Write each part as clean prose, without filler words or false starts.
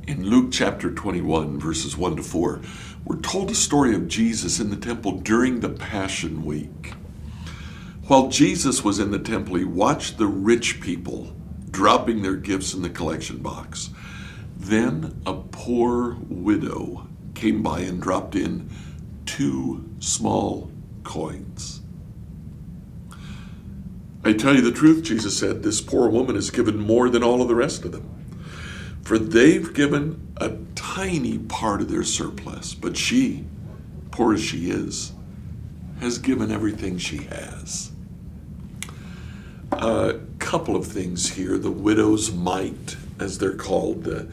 In Luke chapter 21, verses 1 to 4, we're told a story of Jesus in the temple during the Passion Week. While Jesus was in the temple, he watched the rich people dropping their gifts in the collection box. Then a poor widow came by and dropped in 2 small coins. I tell you the truth, Jesus said, this poor woman has given more than all of the rest of them. For they've given a tiny part of their surplus, but she, poor as she is, has given everything she has. A couple of things here. The widow's mite, as they're called, the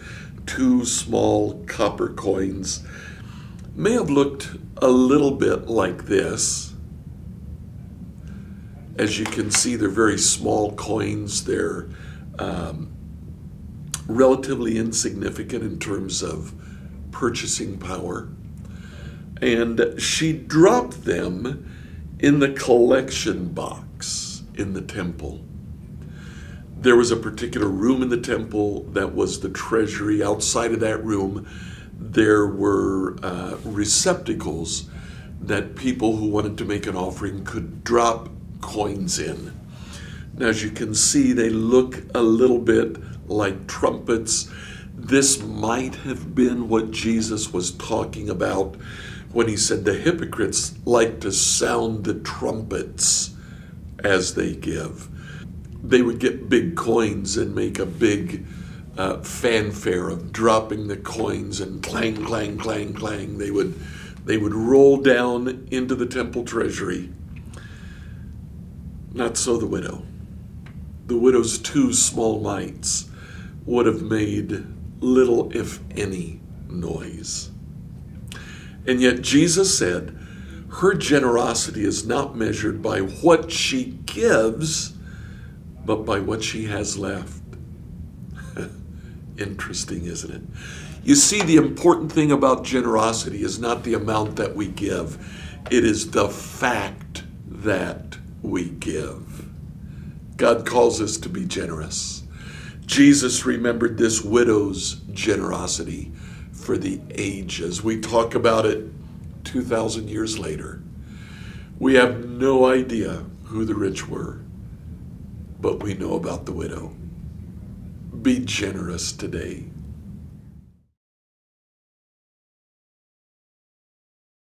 2 small copper coins, may have looked a little bit like this. As you can see, they're very small coins. They're relatively insignificant in terms of purchasing power. And she dropped them in the collection box in the temple. There was a particular room in the temple that was the treasury. Outside of that room, there were receptacles that people who wanted to make an offering could drop coins in. Now, as you can see, they look a little bit like trumpets. This might have been what Jesus was talking about when he said the hypocrites like to sound the trumpets as they give. They would get big coins and make a big fanfare of dropping the coins and clang, clang, clang, clang. They would roll down into the temple treasury. Not so the widow. The widow's 2 small mites would have made little, if any, noise. And yet Jesus said her generosity is not measured by what she gives, but by what she has left. Interesting, isn't it? You see, the important thing about generosity is not the amount that we give. It is the fact that we give. God calls us to be generous. Jesus remembered this widow's generosity for the ages. We talk about it 2,000 years later. We have no idea who the rich were, but we know about the widow. Be generous today.